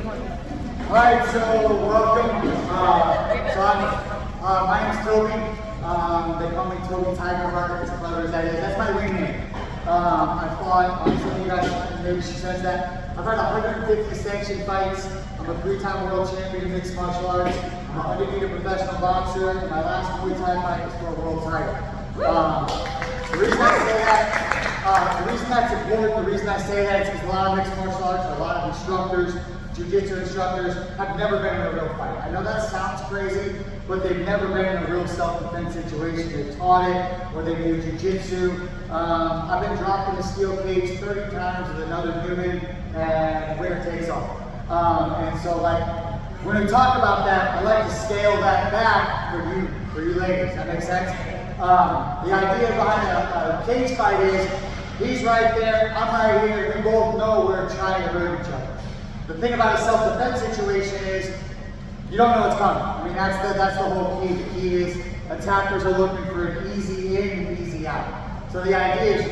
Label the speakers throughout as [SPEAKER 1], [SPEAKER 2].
[SPEAKER 1] Alright, so welcome. My name's Toby. They call me Toby TigerHeart, as clever as that is. That's my ring name. I fought, some of you guys, maybe she says that. I've had 150 sanctioned fights. I'm a 3-time world champion in mixed martial arts. I'm an undefeated professional boxer. And my last Muay Thai fight was for a world title. The reason I say that, the reason that's important, the reason I say that is because a lot of mixed martial arts, a lot of instructors, Jiu-Jitsu instructors have never been in a real fight. I know that sounds crazy, but they've never been in a real self-defense situation. They've taught it, or they do Jiu-Jitsu. I've been dropped in a steel cage 30 times with another human, and winner takes all. And so, like, when we talk about that, I like to scale that back for you ladies. That makes sense? The idea behind a cage fight is, he's right there, I'm right here, we both know we're trying to hurt each other. The thing about a self-defense situation is, you don't know what's coming. I mean, that's the whole key. The key is, attackers are looking for an easy in, easy out. So the idea is,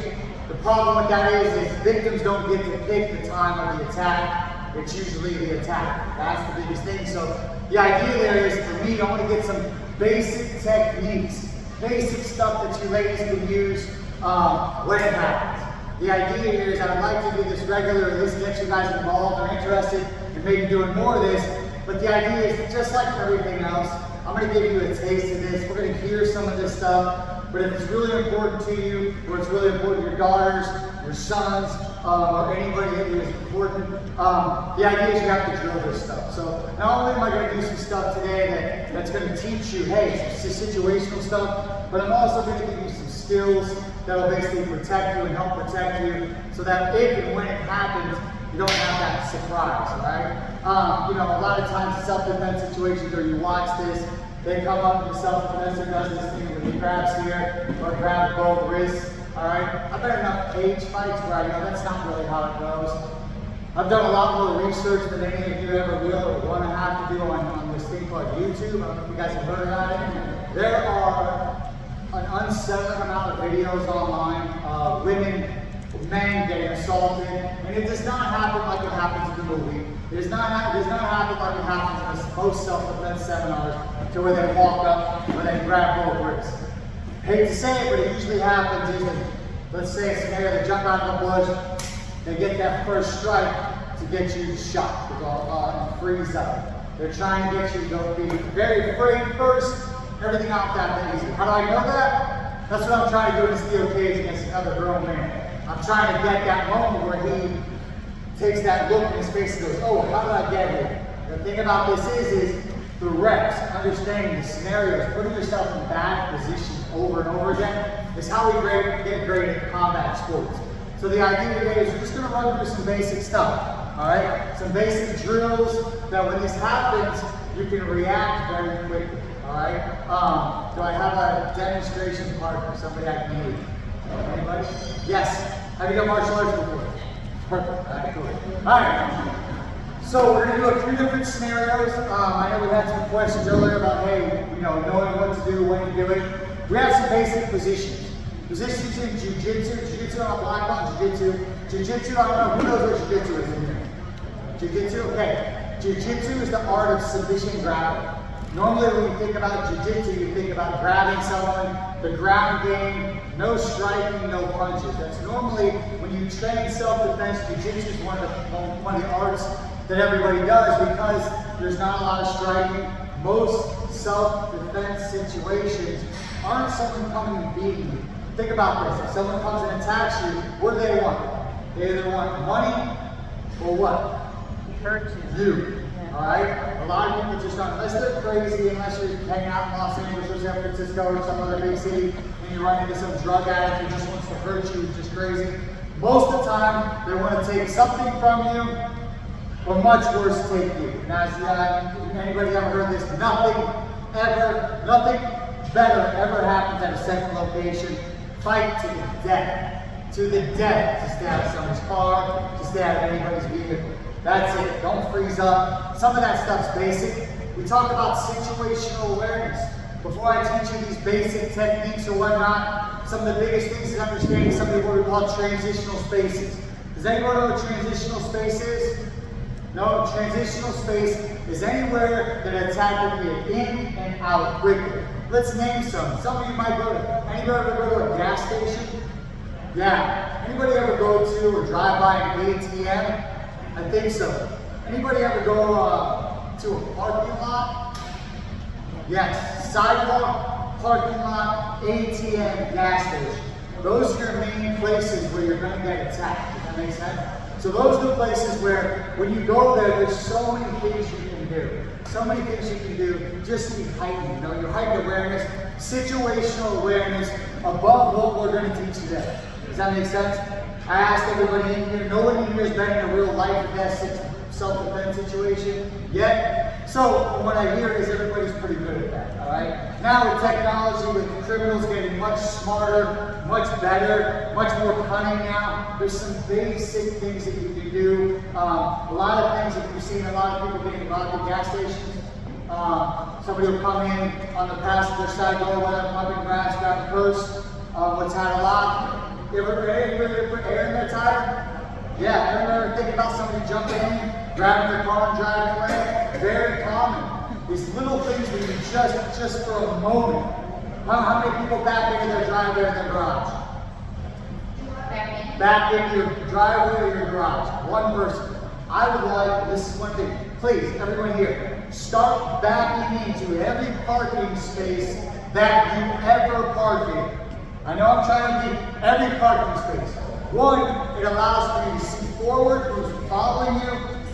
[SPEAKER 1] the problem with that is victims don't get to pick the time of the attack. It's usually the attack. That's the biggest thing. So the idea there is, for me, I want to get some basic techniques, basic stuff that you ladies can use when it happens. The idea here is I'd like to do this regularly, at least get you guys involved or interested in maybe doing more of this. But the idea is, just like everything else, I'm going to give you a taste of this. We're going to hear some of this stuff. But if it's really important to you, or it's really important to your daughters, your sons, or anybody that is important, the idea is you have to drill this stuff. So not only am I going to do some stuff today that's going to teach you, hey, some situational stuff, but I'm also going to give you some skills that will basically protect you and help protect you, so that if and when it happens, you don't have that surprise, all right? You know, a lot of times in self-defense situations where you watch this, they come up and the self-defense does this thing where he grabs here or grabs both wrists, all right? I've been in enough cage fights where I know that's not really how it goes. I've done a lot more research than any of you ever will or want to have to do on this thing called YouTube. I don't know if you guys have heard about it. There are an unsettling amount of videos online of women, men getting assaulted, and it does not happen like it happens in the movie. It does not happen like it happens in most self-defense seminars, to where they walk up, where they grab both wrists. Hate to say it, but it usually happens is, let's say a scenario, they jump out of the bush, they get that first strike to get you shot, and freeze up. They're trying to get you to go be very afraid first, everything out that easy. How do I know that? That's what I'm trying to do in a steel cage against another grown man. I'm trying to get that moment where he takes that look in his face and goes, oh, how did I get here? The thing about this is the reps, understanding the scenarios, putting yourself in bad positions over and over again, is how we get great at combat sports. So the idea today is we're just going to run through some basic stuff, all right? Some basic drills that when this happens, you can react very quickly. All right. Do I have a demonstration partner? Somebody I can use? Anybody? Yes. Have you done martial arts before? Perfect. All right, cool. All right. So we're going to do 3 different scenarios. I know we had some questions earlier about, hey, you know, knowing what to do, when to do it. We have some basic positions. Positions in Jiu-Jitsu. Jiu-Jitsu on a black belt. Jiu-Jitsu. Jiu-Jitsu, I don't know. Who knows what Jiu-Jitsu is in here? Jiu-Jitsu? Okay. Jiu-Jitsu is the art of submission grappling. Normally when you think about Jiu-Jitsu, you think about grabbing someone, the ground game, no striking, no punches. That's normally, when you train self-defense, Jiu-Jitsu is one of the arts that everybody does because there's not a lot of striking. Most self-defense situations aren't someone coming and beating you. Think about this, if someone comes and attacks you, what do they want? They either want money or what?
[SPEAKER 2] Hurt
[SPEAKER 1] You. All right? A lot of people just don't, unless they're crazy, unless you're hanging out in Los Angeles or San Francisco or some other big city, and you run into some drug addict who just wants to hurt you, which is crazy. Most of the time, they want to take something from you, or much worse, take you. Now, anybody ever heard this? Nothing better ever happens at a second location. Fight to the death. To the death to stay out of somebody's car, to stay out of anybody's vehicle. That's it. Don't freeze up. Some of that stuff's basic. We talk about situational awareness. Before I teach you these basic techniques or whatnot, some of the biggest things is understanding something what we call transitional spaces. Does anybody know what transitional space is? No, transitional space is anywhere that an attacker can get in and out quickly. Let's name some. Some of you might go to, anybody ever go to a gas station? Yeah. Anybody ever go to or drive by an ATM? I think so. Anybody ever go to a parking lot? Yes. Sidewalk, parking lot, ATM, gas station. Those are your main places where you're going to get attacked. Does that make sense? So those are the places where, when you go there, there's so many things you can do. So many things you can do just to be heightened. You know, your heightened awareness, situational awareness, above what we're going to teach today. Does that make sense? I asked everybody in here, no one in here has been in a real life or death self-defense situation yet. So what I hear is everybody's pretty good at that, all right? Now with technology, with criminals getting much smarter, much better, much more cunning now, there's some basic things that you can do. A lot of things that you've seen a lot of people getting robbed at gas stations. Somebody will come in on the passenger side door while they're pumping grass, grab a purse. What's had a lot? You ever put air in their tire? Yeah, ever think about somebody jumping in, grabbing their car and driving away? Very common. These little things that you just for a moment. How many people back into their driveway or their garage? Back into your driveway or your garage. One person. I would like, this is one thing, please, everyone here, start backing into every parking space that you ever park in. I know I'm trying to be every parking space. One, it allows for you to see forward, who's following you,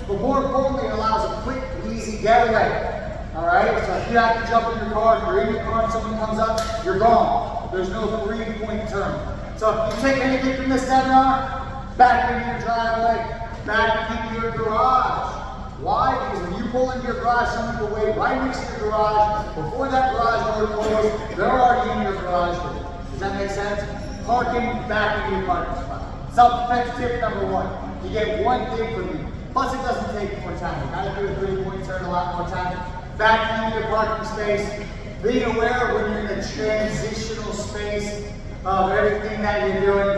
[SPEAKER 1] but more importantly, it allows a quick, easy getaway. All right? So if you have to jump in your car, if you're in your car and someone comes up, you're gone. There's no 3-point turn. So if you take anything from this seminar, back into your driveway, back into your garage. Why? Because when you pull into your garage, someone will wait right next to your garage. Before that garage door closes, they're already in your garage door. Does that make sense? Parking back into your parking spot. Self-defense tip number 1. You get one thing from me. Plus it doesn't take more time. You gotta do a 3-point turn a lot more time. Back into your parking space. Being aware when you're in a transitional space of everything that you're doing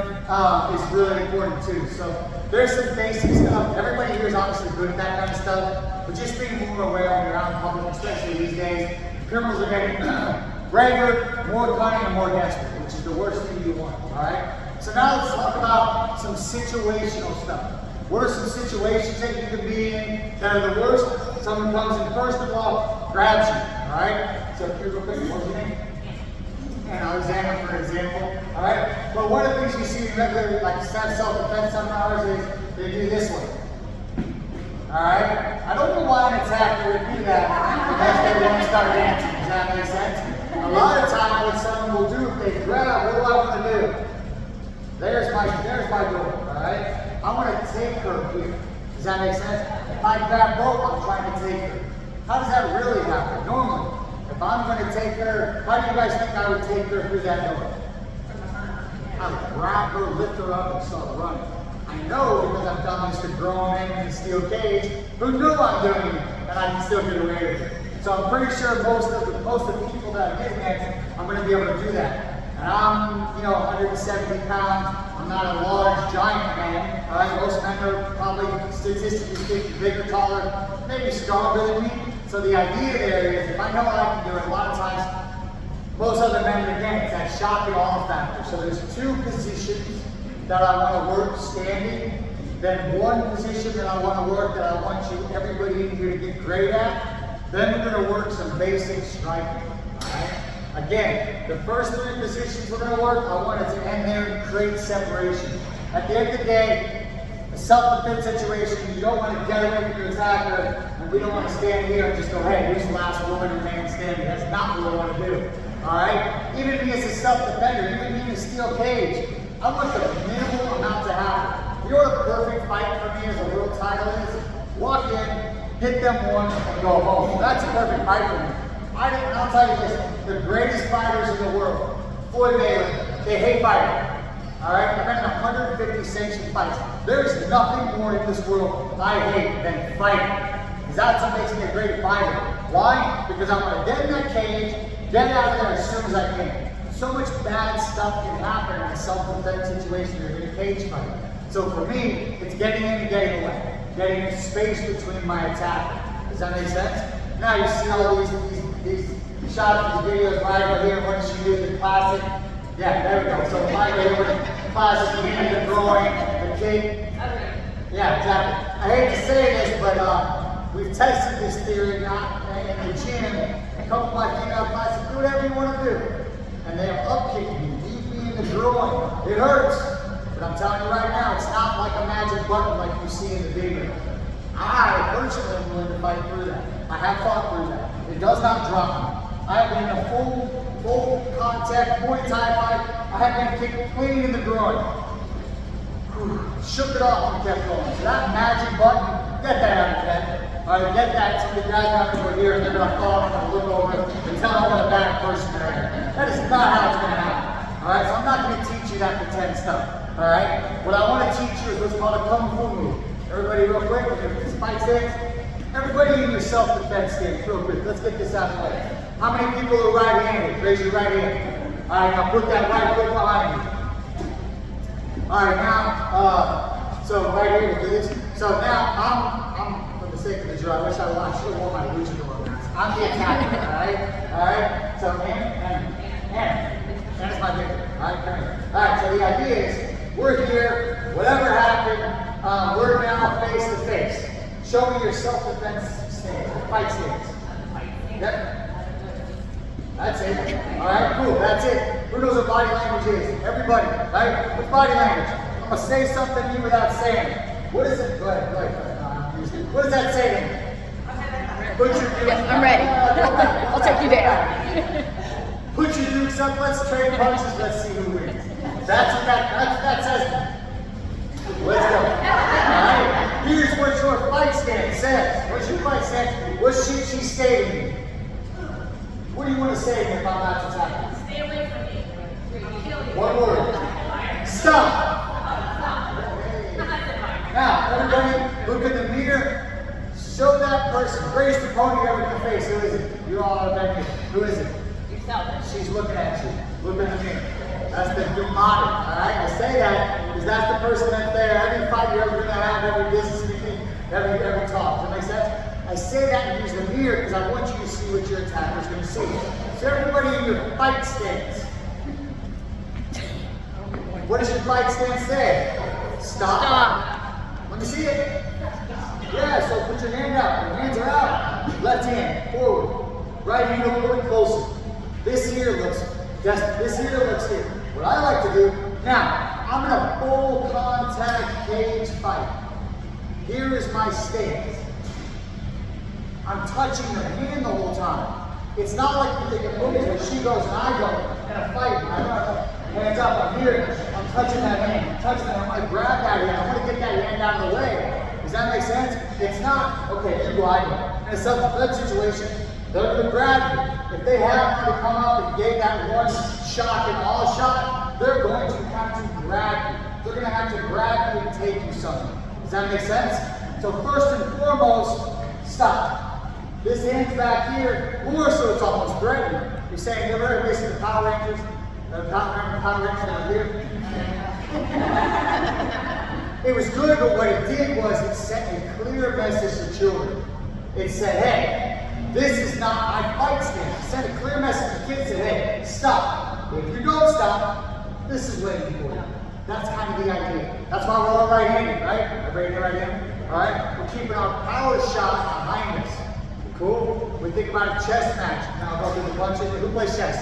[SPEAKER 1] is really important too. So there's some basic stuff. Everybody here is obviously good at that kind of stuff, but just being more aware when you're out in public, especially these days. Criminals are getting braver, more cunning, and more desperate, which is the worst thing you want, all right? So now let's talk about some situational stuff. What are some situations that you can be in that are the worst? Someone comes in, first of all, grabs you, all right? So here's real quick, what's your name? And Alexander, for example, all right? But one of the things you see in regular, like self-defense seminars is they do this one. All right? I don't know why an attacker would do that unless they want to start dancing. Does that make sense? A lot of times what someone will do if they grab, what do I want to do? There's my door, all right? I want to take her here. Does that make sense? If I grab both, I'm trying to take her. How does that really happen? Normally, if I'm going to take her, how do you guys think I would take her through that door? I would grab her, lift her up, and start running. I know because I've done this to grown men in a steel cage who know I'm doing it, and I can still get away with it. So I'm pretty sure most of the people that are getting it, I'm going to be able to do that. And I'm, 170 pounds. I'm not a large, giant man. All right, most men are probably statistically speaking bigger, taller, maybe stronger than me. So the idea there is, if I know what I can do, a lot of times, most other men, again, it's that shock and awe factor. So there's 2 positions that I want to work standing, then 1 position that I want to work that I want everybody in here to get great at. Then we're going to work some basic striking. All right? Again, the first 3 positions we're going to work, I want it to end there and create separation. At the end of the day, a self-defense situation, you don't want to get away from your attacker, and we don't want to stand here and just go, hey, here's the last woman or man standing. That's not what we want to do. All right? Even me as a self-defender, even me in a steel cage, I want the minimal amount to happen. You know what a perfect fight for me as a world title is? Walk in, hit them once, and go home. That's a perfect fight for me. I'll tell you this, the greatest fighters in the world, Floyd Mayweather, they hate fighting. All right, I've been in 150 sanctioned fights. There is nothing more in this world I hate than fighting. Because that's what makes me a great fighter. Why? Because I'm going to get in that cage, get out of there as soon as I can. So much bad stuff can happen in a self-defense situation or in a cage fight. So for me, it's getting in and getting away. getting space between my attacker. Does that make sense? Now you see all these shots, these videos right here. What does she do? The classic. Yeah, there we go. So right here with the classic, the groin, the kick. Yeah, exactly. I hate to say this, but we've tested this theory in the gym. A couple of my female classes, do whatever you want to do. And they are up kicking me, deep me in the groin. It hurts. But I'm telling you right now, it's not like a magic button like you see in the video. I personally am willing to fight through that. I have fought through that. It does not drop me. I have been in a full contact Muay Thai fight. I have been kicked clean in the groin. Shook it off and kept going. So that magic button, get that out of your head. All right, get that. Some of the guys out over here, they're going to fall and I'm going to look over and tell them what a bad person they are. That is not how it's going to happen. All right, so I'm not going to teach you that pretend stuff. All right, what I want to teach you is what's called a kung fu move. Everybody, real quick, with your spike stance. Everybody in your self-defense stance, real quick. Let's get this out of the way. How many people are right-handed? Raise your right hand. All right, now put that right foot behind you. All right, now, so right here, do this. So now, I'm for the sake of the drill, I wish I should have worn my luchador mask. I'm the attacker, all right? So, and it's my victory, all right? Come here. All right, so the idea is, we're here, whatever happened, we're now face to face. Show me your self-defense stance, your fight stance. Yep. That's it. All right, cool. That's it. Who knows what body language is? Everybody, right? What's body language? I'm gonna say something to you without saying it. What is it? Go ahead. What does that say to me? Put your dukes.
[SPEAKER 2] I'm ready. I'll take you down.
[SPEAKER 1] Put your dukes up. Let's trade punches. Let's see who wins. That's what that says to me. Let's go. All right. Here's what your fight stance says. What's your fight stance? What's she stating? What do you want to say if I'm not attacking?
[SPEAKER 2] Stay away from me. You're killing me.
[SPEAKER 1] One word. Stop. Now, everybody, look at the meter. Show that person. Greatest opponent you ever in the face. Who is it? You're all out of Who is it?
[SPEAKER 2] Yourself.
[SPEAKER 1] She's looking at you. Look at the mirror. That's the demonic. All right. I say that because that's the person that's there. Every fight you're ever going to have, every business meeting, every talk. Does that make sense? I say that and use the mirror because I want you to see what your attacker is going to see. So everybody in your fight stance. What does your fight stance say? Stop. Let me see it. Yeah, so put your hand out. Your hands are out. Left hand, forward. Right hand a little bit closer. This here looks here. What I like to do, now, I'm in a full contact cage fight. Here is my stance. I'm touching her hand the whole time. It's not like you think of movies where she goes and I go in a fight. Hands up, I'm here. I'm touching that hand. I'm touching that. I'm going to grab that hand. I'm going to get that hand out of the way. Does that make sense? It's not, okay, you go, I go. In a self-defense situation, they're going to grab you. If they happen to come up and get that one shot and all shot, they're going to have to grab you. They're going to have to grab you and take you somewhere. Does that make sense? So first and foremost, stop. This hand's back here, more so it's almost threatening. You're saying, you ever heard of the Power Rangers? The Power Rangers over here? It was good, but what it did was it sent a clear message to children. It said, hey, this is not my fight stance. It sent a clear message to kids that, hey, stop. If you don't stop, this is waiting for you. That's kind of the idea. That's why we're all right-handed, right? Everybody right-handed? All right? We're keeping our power shot behind us. Cool? We think about a chess match. Now I'll go through the punches. Who plays chess?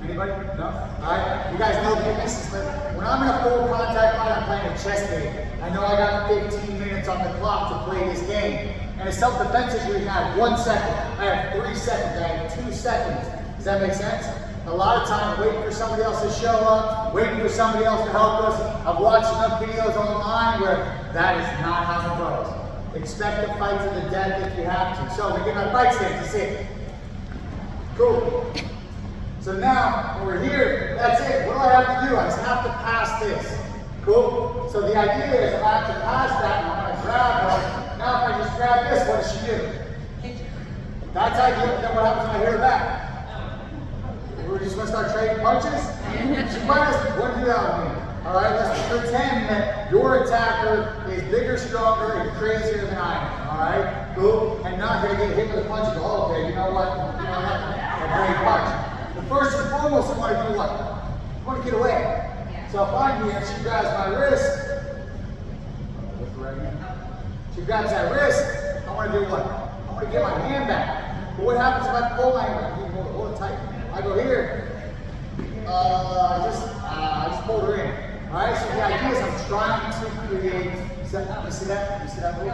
[SPEAKER 1] Anybody? No? Alright? You guys know the pieces, but when I'm in a full contact fight, I'm playing a chess game. I know I got 15 minutes on the clock to play this game. And a self-defense situation, I have 1 second. I have 3 seconds. I have 2 seconds. Does that make sense? A lot of time waiting for somebody else to show up, waiting for somebody else to help us. I've watched enough videos online where that is not how it goes. Expect to fight to the death if you have to. So we get my fight stance, that's it. Cool. So now, when we're here, that's it. What do I have to do? I just have to pass this. Cool? So the idea is if I have to pass that, and I'm going to grab her. Now if I just grab this, what does she do? That's ideal. Then what happens when I hit her back? We're just going to start trading punches? She might just, what do you do that with me? All right, let's pretend that your attacker is bigger, stronger, and crazier than I am. All right, cool. And not gonna get hit with a punch and go, oh, okay, you know what? A great punch. But first and foremost, I want to do what? I want to get away. So if I'm here, she grabs my wrist. She grabs that wrist. I want to do what? I want to get my hand back. But what happens if I pull my hand? Hold it tight. I go here. I just pulled her in. Alright, so the idea is I'm trying to create, you see that? You see that move?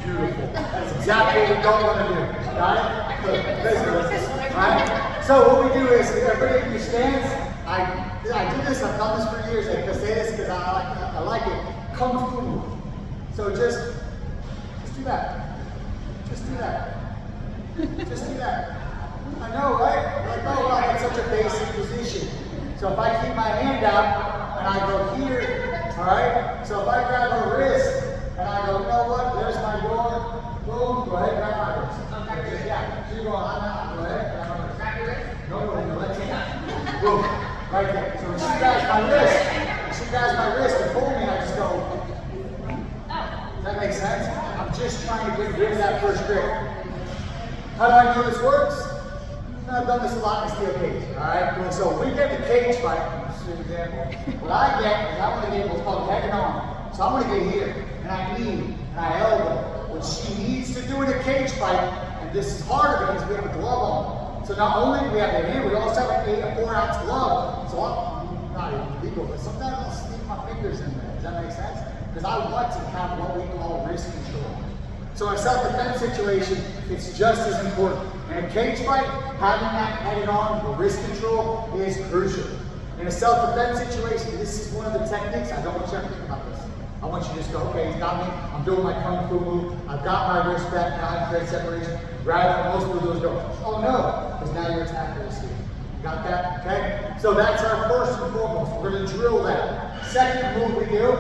[SPEAKER 1] Beautiful. That's exactly what we don't want to do. Got it? Alright? So what we do is, everybody in your stance, I do this, I've done this for years, I can say this because I like it. Kung Fu move. So just do that. Just do that. Just do that. I know, right? Like, oh, wow, that's such a basic position. So if I keep my hand out and I go here, all right? So if I grab her wrist and I go, you know what? There's my door. Boom. Go ahead, grab my wrist. Yeah. So you're going, I'm out. Go ahead, grab my wrist. Grab your wrist? No, your left hand. Boom. Right there. So when she grabs my wrist and pull me, I just go. Does that make sense? I'm just trying to get rid of that first grip. How do I know this works? I've done this a lot in steel cage. Alright, cool. So we get the cage fight, just an example. What I get is I want to get what's called head and arm. So I want to get here, and I knee, and I elbow. What she needs to do in a cage fight, and this is harder because we have a glove on. So not only do we have the hand, we also have a 4-ounce glove. So I'm not even legal, but sometimes I'll sneak my fingers in there. Does that make sense? Because I want to have what we call wrist control. So in a self-defense situation, it's just as important. In a cage fight, having that head and arm, the wrist control is crucial. In a self-defense situation, this is one of the techniques. I don't want you to think about this. I want you to just go, okay, he's got me. I'm doing my Kung Fu move. I've got my wrist back. Now I create separation. Rather than most of those go, oh no, because now your attacker is here. You got that? Okay? So that's our first and foremost. We're going to drill that. Second move we do,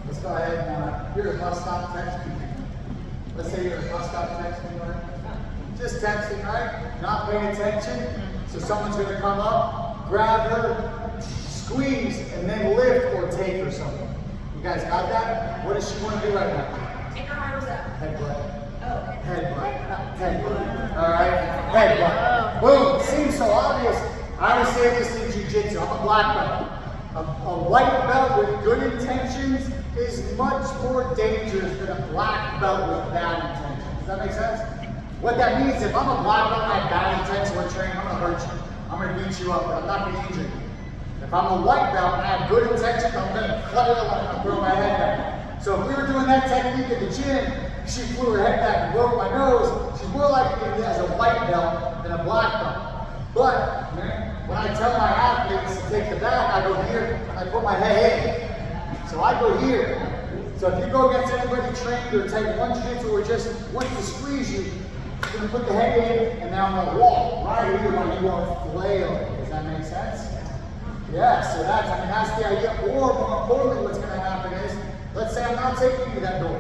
[SPEAKER 1] let's go ahead and you're a bus stop texting. Let's say you're a bus stop texting, right? Just texting, right? Not paying attention. So someone's going to come up, grab her, squeeze, and then lift or take or something. You guys got that? What does she want to do right now?
[SPEAKER 2] Take her arms up.
[SPEAKER 1] Headbutt. Headbutt. Headbutt. All right? Headbutt. Boom. Seems so obvious. I always say this in Jiu-Jitsu. I'm a black belt. A white belt with good intentions is much more dangerous than a black belt with bad intentions. Does that make sense? What that means, if I'm a black belt and I have bad intentions with training, I'm going to hurt you. I'm going to beat you up, but I'm not going to injure you. If I'm a white belt and I have good intentions, I'm going to cut it up and throw my head back. So if we were doing that technique at the gym, she flew her head back and broke my nose, she's more likely to be as a white belt than a black belt. But when I tell my athletes to take the back, I go here and I put my head in. So I go here. So if you go against anybody trained or type 1 jiu-jitsu or just wants to squeeze you, you're going to put the head in and then I'm going to walk right here when you want to flail. Does that make sense? Yeah, so that's the idea. Or more importantly, what's going to happen is, let's say I'm not taking you to that door.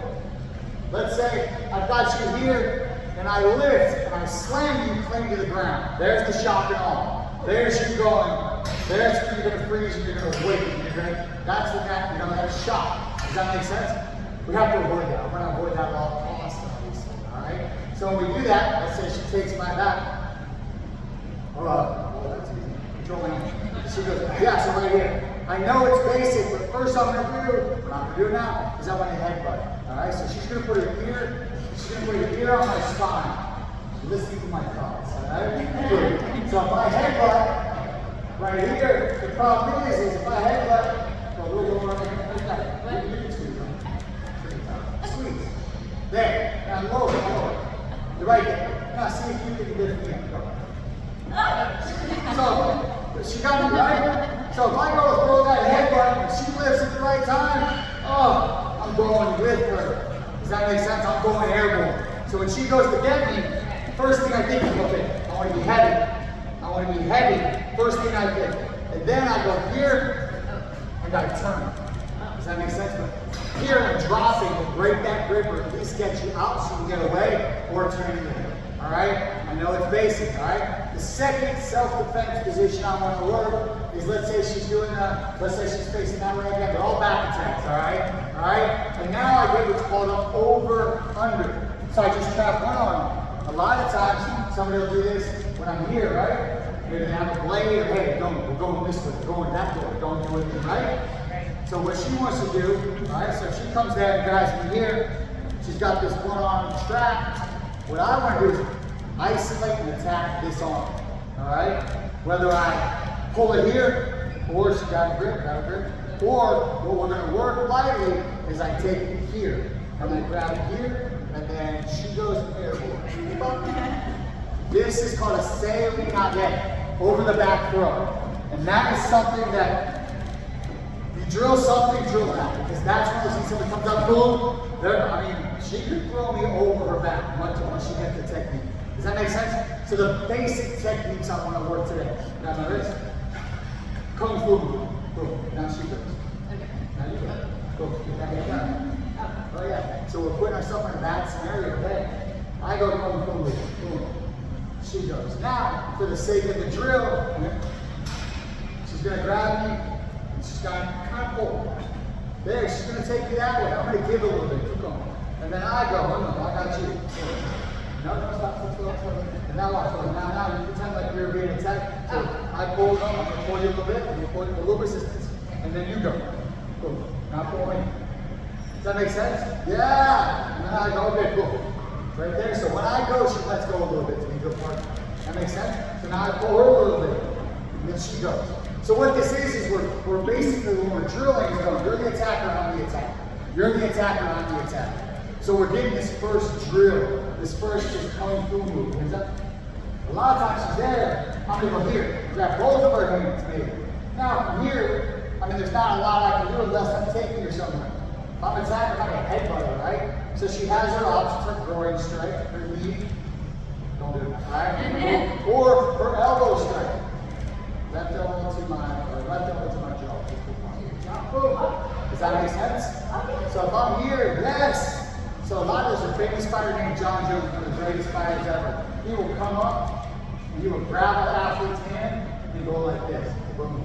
[SPEAKER 1] Let's say I've got you here and I lift and I slam you clean to the ground. There's the shock and awe. There's you going. There's where you're going to freeze and you're going to wait. That's what you're going to have shock. Does that make sense? We have to avoid that. We're going to avoid that at all costs, obviously. Alright? So when we do that, let's say she takes my back. That's easy. Control my hand. She goes, yeah, so right here. I know it's basic, but first I'm going to do, what I'm going to do now, is I'm going to headbutt. Alright, so she's going to put her ear, on my spine. Listening to my thoughts. Alright? Good. So if I headbutt, right here, the problem is if I headbutt, well, we'll go right here. You can squeeze. Squeeze. There. Now lower. You're right there. Now see if you can lift me up. So, she got me right. So if I go throw that headbutt and she lifts at the right time, oh, I'm going with her. Does that make sense? I'm going airborne. So when she goes to get me, first thing I think is, okay, I want to be heavy. I want to be heavy. First thing I think. And then I go here and I turn. Does that make sense? But here I'm dropping to break that grip or at least get you out so you can get away or turn you in. All right? I know it's basic, all right? The second self-defense position I want to work is, let's say she's facing that way again. They're all back attacks, all right? All right? And now I do what's called an over-under. So I just trap one arm. A lot of times, somebody will do this when I'm here, right? They're gonna have a blade, or hey, we're going this way, we're going that door, don't do it, right? So what she wants to do, all right, so she comes there and grabs me here. She's got this one arm trapped. What I want to do is isolate and attack this arm, all right? Whether I pull it here, or she got a grip, or what we're going to work lightly is I take it here, and I grab it here, and then she goes airborne. This is called a sailing kage, over the back throw. And that is something that you drill something, drill that. Because that's when you see somebody comes up, boom, she could throw me over her back once she gets the technique. Does that make sense? So the basic techniques I want to work today. Grab my wrist. Kung Fu. Boom. Now she goes.
[SPEAKER 2] Okay.
[SPEAKER 1] Now you go. Go. Get that hand down. Oh yeah. So we're putting ourselves in a bad scenario today. I go Kung Fu. Boom. She goes. Now, for the sake of the drill, she's going to grab me, and she's going to kind of pull. There, she's going to take me that way. I'm going to give a little bit. Keep going. And then I go, oh no, I got you. No, stop. And now watch. Now you pretend like you're being attacked. So I pull them, I'm going to pull you a little bit, and you pull a little resistance. And then you go. Boom. Now pull me. Does that make sense? Yeah. And then I go, okay, cool. Right there. So when I go, she lets go a little bit to be a good partner. That makes sense? So now I pull her a little bit, and then she goes. So what this is we're basically, when we're drilling, is going, you're the attacker, I'm the attacker. You're the attacker, I'm the attacker. So we're getting this first drill, this first just Kung Fu move. A lot of times she's there, I'm going to go here. Grab both of her hands, maybe. Now from here, there's not a lot I can do unless I'm taking her somewhere. If I'm attacking, I'm going to headbutt her, right? So she has her options, her groin strike, her knee. Don't do it, all right? Or her elbow strike. Left elbow to my jaw. Does that make sense? So if I'm here, yes. So a lot of those are famous fighter named John Jones, one of the greatest fighters ever. He will come up, and he will grab an athlete's hand and go like this. Boom.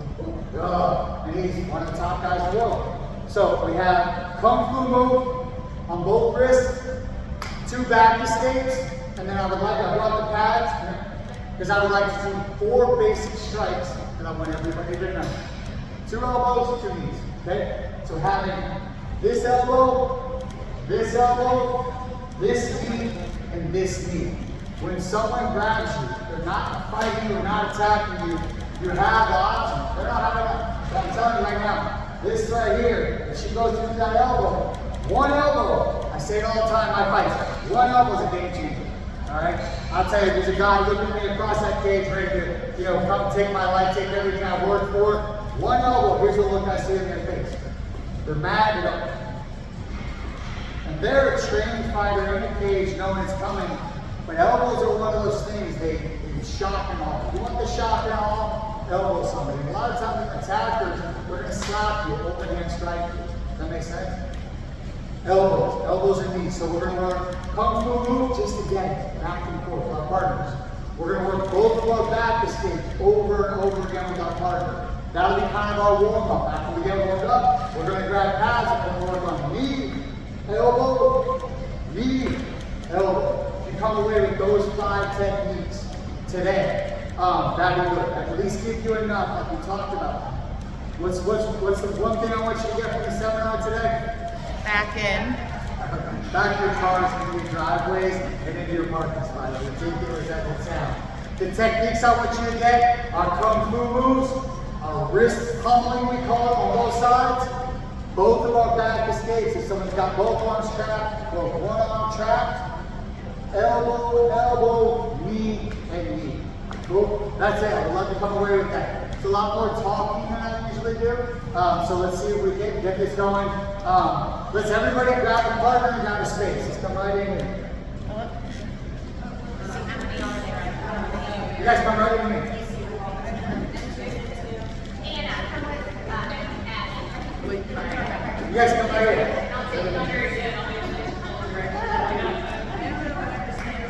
[SPEAKER 1] And he's one of the top guys in the world. So we have Kung Fu move on both wrists, 2 back escapes, and then I would like to hold out the pads, because I would like to do 4 basic strikes that I want everybody to know. 2 elbows, 2 knees, okay? So having this elbow, this knee, and this knee. When someone grabs you, they're not fighting you, they're not attacking you, you have the option. They're not having that. I'm telling you right now, this right here, if she goes through that elbow, one elbow, I say it all the time in my fights, one elbow is a game changer. Alright? I'll tell you, there's a guy looking at me across that cage ready to, come take my life, take everything I've worked for. One elbow, here's the look I see in their face. They're mad, and they're a trained fighter in the cage knowing it's coming. But elbows are one of those things, they shock and all. You want the shock and all, elbow somebody. A lot of times attackers, we're going to slap you, overhand strike you. Does that make sense? Elbows and knees. So we're going to work Kung Fu move just again, back and forth with our partners. We're going to work both of our back escapes over and over again with our partner. That'll be kind of our warm-up. After we get warmed up, we're going to grab pads and work on knee, elbow, knee, elbow. If you come away with those 5 techniques today, that'd be good. At least give you enough, like we talked about. What's the one thing I want you to get from the seminar today?
[SPEAKER 2] Back in.
[SPEAKER 1] Back to your cars, into your driveways, and into your parking spots. Ridiculous as it sounds. The techniques I want you to get are Kung Fu moves, our wrist pummeling, we call it, on both sides. Both of our back escapes. If someone's got both arms trapped, or one arm trapped, elbow, knee, and knee. Cool? That's it. I'd love to come away with that. It's a lot more talking than I usually do. So let's see if we can get this going. Let's everybody grab a partner and grab a space. Let's come right in here. You guys come right in here. You guys come right in.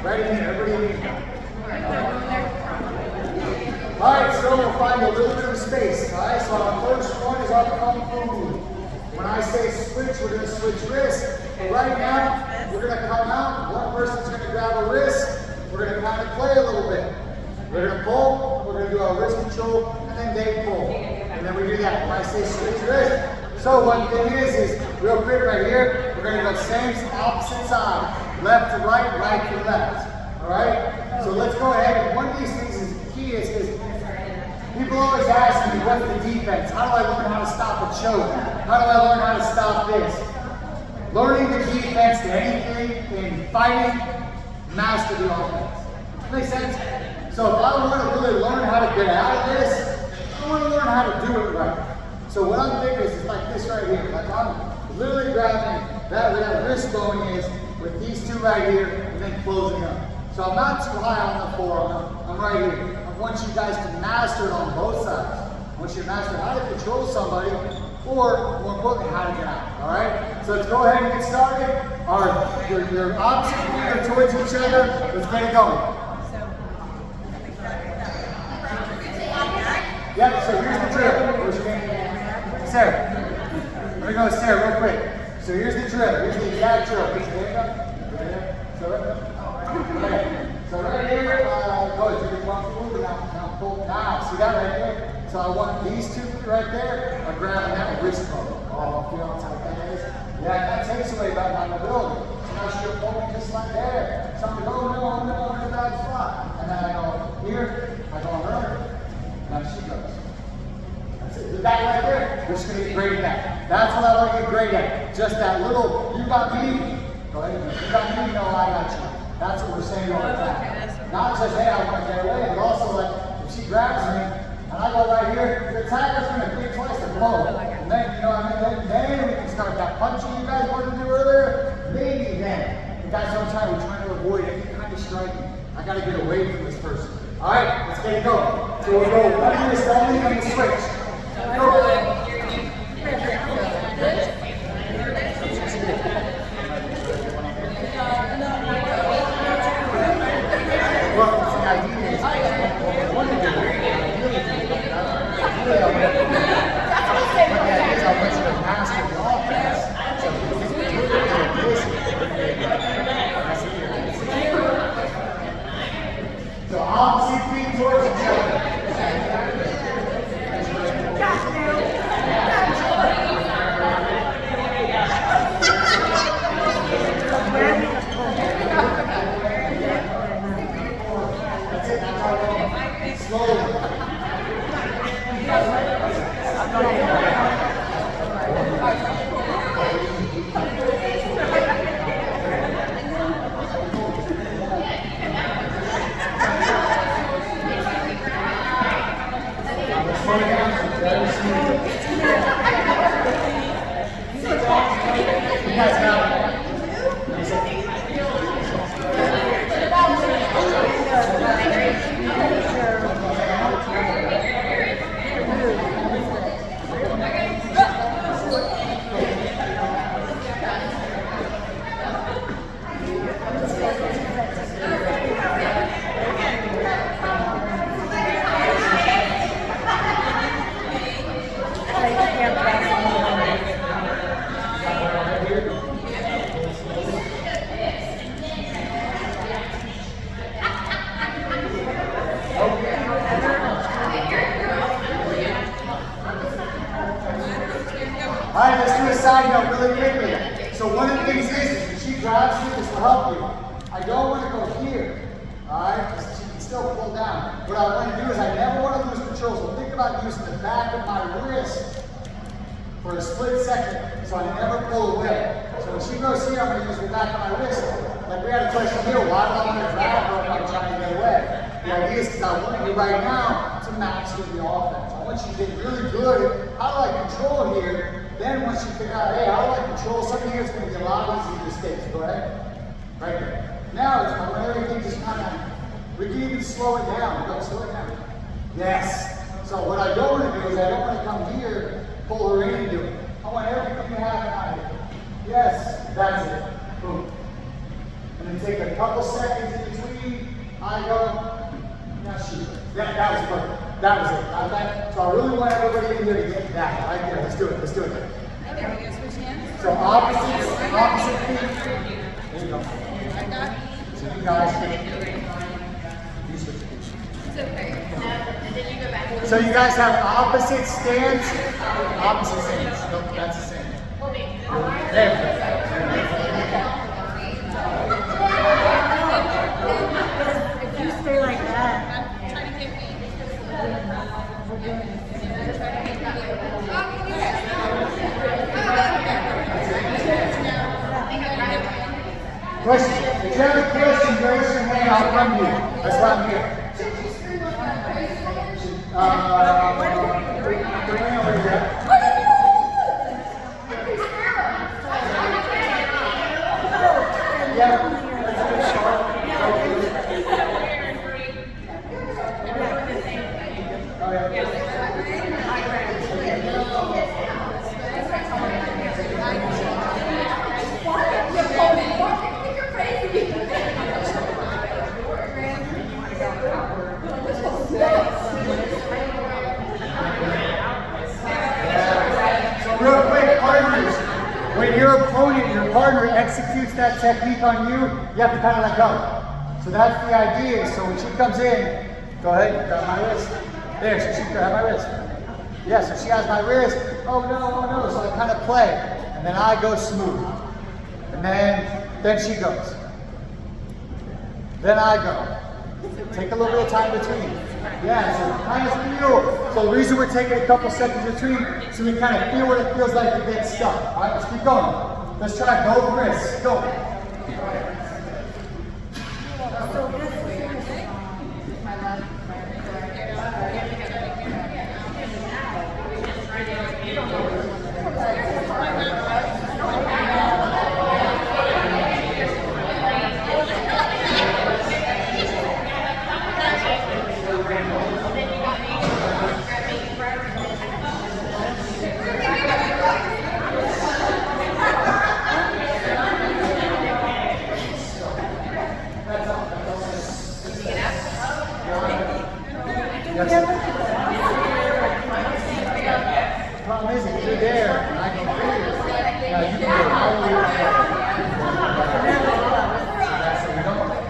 [SPEAKER 1] Ready? Right in here, everybody in here. Alright, so we'll find a little bit of space. Alright, so our first one is our kung fu move. When I say switch, we're going to switch wrists. But right now, we're going to come out. One person's going to grab a wrist. We're going to kind of play a little bit. We're going to pull, we're going to do our wrist control, and then they pull. And then we do that. When I say switch wrist. So one thing is real quick right here, we're going to go same opposite side. Left to right, right to left. Alright? So let's go ahead. And one of these things is key is people always ask me, what's the defense? How do I learn how to stop a choke? How do I learn how to stop this? Learning the defense to anything in fighting, master the offense. Make sense? So if I want to really learn how to get out of this, I want to learn how to do it right. So what I'm thinking is like this right here. Like I'm literally grabbing that where that wrist bone is with these two right here and then closing up. So I'm not too high on the forearm. I'm right here. I want you guys to master it on both sides. I want you to master how to control somebody, or more importantly, how to get out. All right? So let's go ahead and get started. Your opposite feet are towards each other. Let's get it going. Yep, so here's the drill. Sarah. Let me go with Sarah real quick. So here's the drill. Here's the exact drill. Put your hand up. Right there. So right here, go to the kung fu. Now pull. Now, see that right there? So I want these two right there. I'm grabbing that wrist bone. Oh, feel how tight that is? Yeah, that takes away my mobility. So now she'll pull me just like there. Something, oh no, I'm in a bad spot. And then I go here, I go on her. Now she goes. That's it. The back right there, we're just going to get great at that. That's what I want to get great at. Just that little, you got me. Go ahead. You got me, no, I got you. That's what we're saying all the time. Not just, hey, I want to get away, but also like, if she grabs me, and I go right here, the attacker's going to think twice to blow. And then, you know what I mean? Then we can start that punching you guys wanted to do earlier. Maybe then. But that's what I'm trying. We're trying to avoid any kind of striking. I got to get away from this person. All right, let's get it going. So we'll go one wrist only and switch. Go. So opposite feet towards each other. That's it, that's how we go. Slowly. All right, let's do a side note really quickly. So one of the things is when she grabs you, this will help you. I don't want to go here, all right? She can still pull down. What I want to do is I never want to lose control. So think about using the back of my wrist for a split second, so I never pull away. So when she goes here, I'm going to use the back of my wrist. Like we had a question here, why do I want to grab her if I'm trying to get away? The idea is because I want you right now to master the offense. I want you to get really good at how do I control here. Then once you figure out, hey, how do I control something here, it's going to be a lot easier mistakes. Go ahead. Right there. Now it's I want everything just kind of, we can even slow it down. Go slow it down. Yes. So what I don't want to do is I don't want to come here, pull her in and do it. I want everything to happen out here. Yes, that's it. Boom. And then take a couple seconds in between. I go, now she goes. Yeah, that was perfect. That was it. Okay? So I really want everybody in here to get that. Right there. Let's do it. Let's do it.
[SPEAKER 2] There we go. Switch hands.
[SPEAKER 1] So opposite feet. There you go. So you guys, you switch feet.
[SPEAKER 2] It's okay. And then you go back.
[SPEAKER 1] So you guys have opposite stance, opposite stance. Nope, that's the same. There we go.
[SPEAKER 3] If you stay like that,
[SPEAKER 1] Question. If you have a question, raise your hand. I'll come to you. That's why I'm here. Real quick, partners. When your opponent, your partner executes that technique on you, you have to kind of let go. So that's the idea. So when she comes in, go ahead, grab my wrist. There, so she grab my wrist. Yeah, so she has my wrist. Oh no. So I kind of play. And then I go smooth. And then she goes. Then I go. Take a little bit of time between. Yeah, so kind of feel. So the reason we're taking a couple seconds between, so we kind of feel what it feels like to get stuck. All right, let's keep going. Let's try both wrists. Go. Problem is, if you're there, and I can feel it. Now you can go all the way up.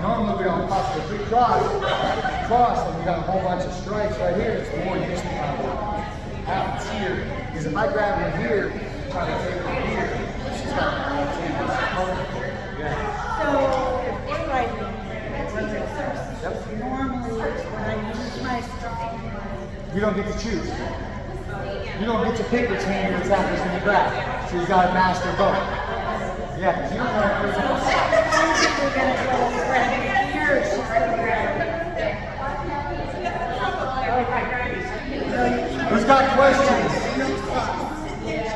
[SPEAKER 1] Normally we don't cross, but if we cross, then we got a whole bunch of strikes right here. It's more used to happens here. Because if I grab her here, try to take her here, she's got to yeah.
[SPEAKER 3] so if we're right here, normally when I use my strong,
[SPEAKER 1] You don't get to choose. You don't get to pick which hand you're attacking in the back. So you've got to master both. Yeah, because you don't want to
[SPEAKER 3] we're going to go grab it here, she's going to grab it.
[SPEAKER 1] Who's got questions?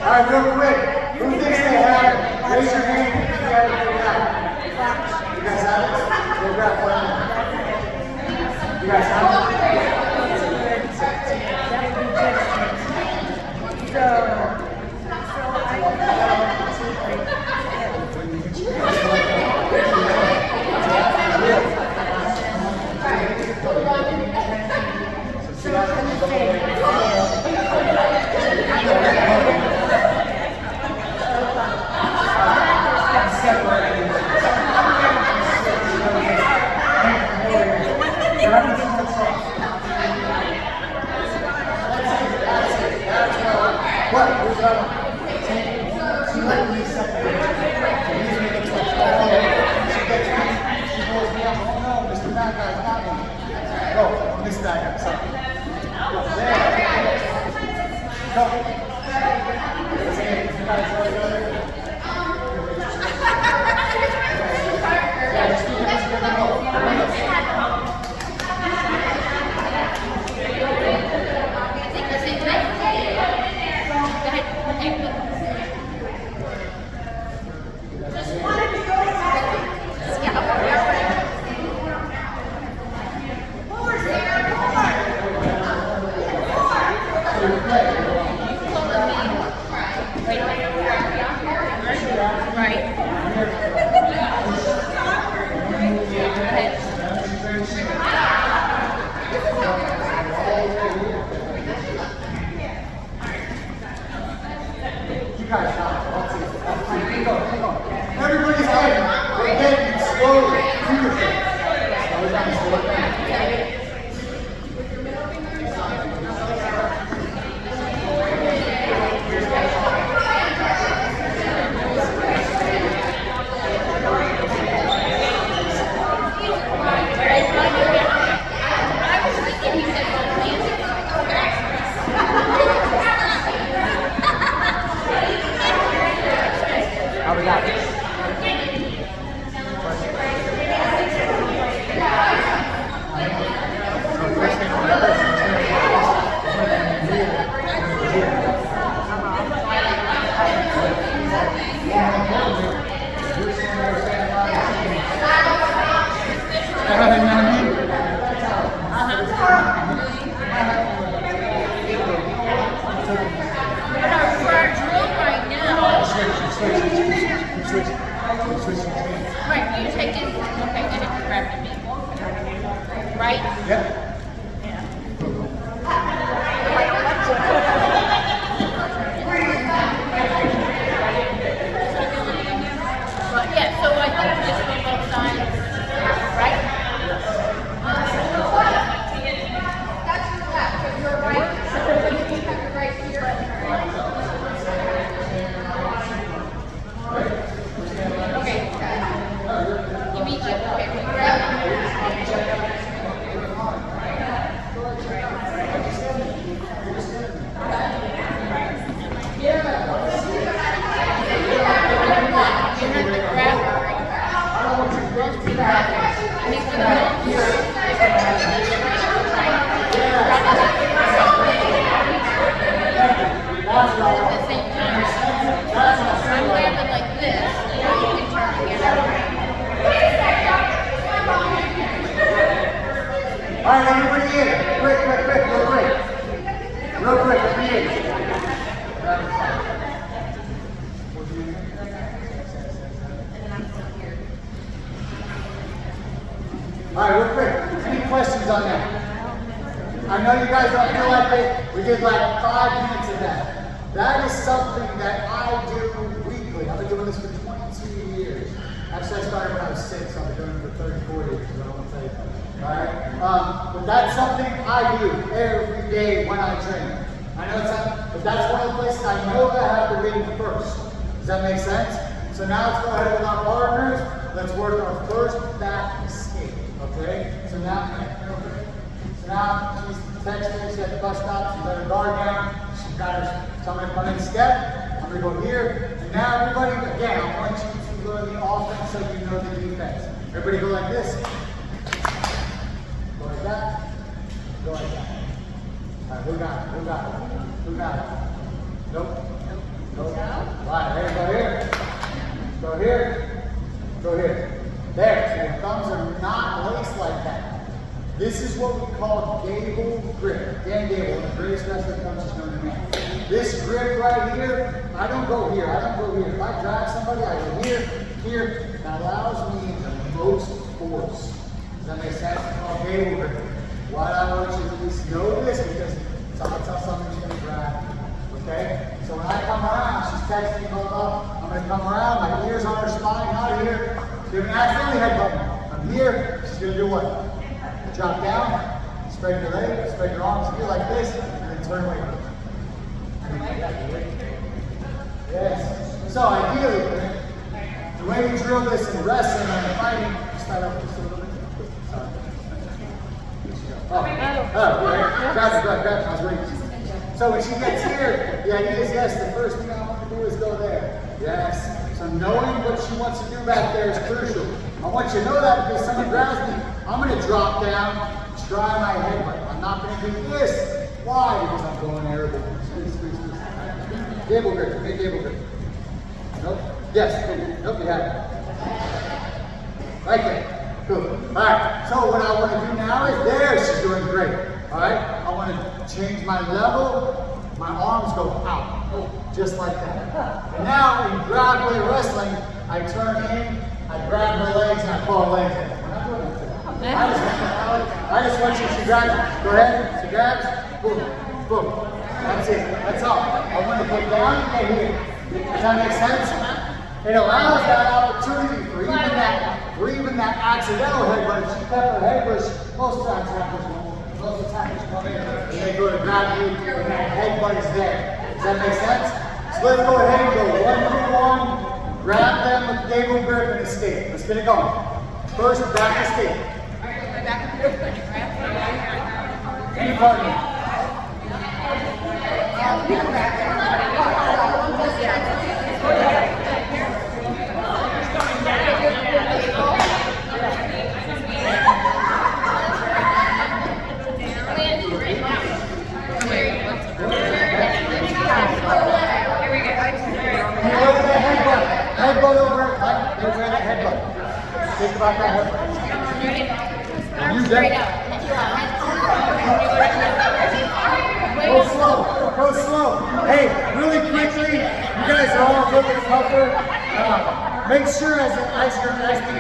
[SPEAKER 1] All right, real quick. Who thinks they have it? Raise your hand if you got it figured out. You guys have it? Go grab one. You guys have it? What? slowly. Keep your foot. Slow down, slow it down.
[SPEAKER 2] How we got it?
[SPEAKER 3] Right, you take it, okay, and it's grabbing me. Right?
[SPEAKER 1] Yep.
[SPEAKER 3] But yeah, so I think just on both sides, right? That's your left, so you're right. You have your right here. Okay. You mean you, okay, we grab
[SPEAKER 1] All right, everybody in. Quick, real quick. Real quick, let me in. All right, real quick. Any questions on that? I know you guys don't feel like it. We did like 5 minutes of that. That is something that I do weekly. I've been doing this for 22 years. Actually, I started when I was 6, so I've been doing it for 34 years, so I don't want to tell you that. Alright? But that's something I do every day when I train. I know it's not, but that's one of the places I know that I have to read first. Does that make sense? So now let's go ahead with our partners. Let's work our first back escape. Okay? So now she's texting, she's at the bus stop, she's got her guard down, she's got her, so I'm gonna come in step, I'm gonna go here, and now everybody, again, I want you to learn the offense so you know the defense. Everybody go like this. Go like that. Go like that. Alright, who got it? Who got it? Who got it? Nope. Nope. Right, there, go here. Go here. Go here. There, so your thumbs are not laced like that. This is what we call gable grip. Dan Gable, one of the greatest wrestling coaches known to man. This grip right here, I don't go here, I don't go here. If I drag somebody, I go here, here. That allows me the most force. Does that make sense? It's called gable grip. What I want you to at least know this because that's how somebody's going to grab you. Okay? So when I come around, she's texting me, going up. I'm going to come around, my ears on her spine, not here. Give an accidentally headbutt. I'm here, she's going to do what? Drop down, spread your legs, spread your arms here like this, and then turn away. Yes. So ideally, the way we drill this in wrestling and fighting, start off just a little bit. Sorry. Grab it, I was waiting. So when she gets here, the idea is yes, the first thing I want to do is go there. Yes. So knowing what she wants to do back there is crucial. I want you to know that because someone grabs me, I'm going to drop down, try my headbutt. I'm not going to do this. Why? Because I'm going airborne. Squeeze. Gable grip, big gable grip. Nope. Yes, nope, you have it. Right there. Cool. Alright, so what I want to do now is there, she's doing great. Alright, I want to change my level. My arms go out, just like that. And now in grab weight wrestling, I turn in, I grab her legs, and I pull her legs in. We're not doing that. I just want you to grab. Go ahead, she grabs, boom, boom. That's it, that's all. I want to put down and go here. Does that make sense? It allows that opportunity for even that or even that accidental headbutt. If she kept her head bush, most attackers come in and they go to grab you, and that headbutt is there. Does that make sense? So let's go ahead and go 1-2-1, grab them with the gable grip and escape. Let's get it going. First, back escape. Any partner. Headbutt over, like they wear the headbutt. Think about that headbutt. You get Go slow, go slow. Hey, really quickly, you guys are all a little bit tougher. Make sure as the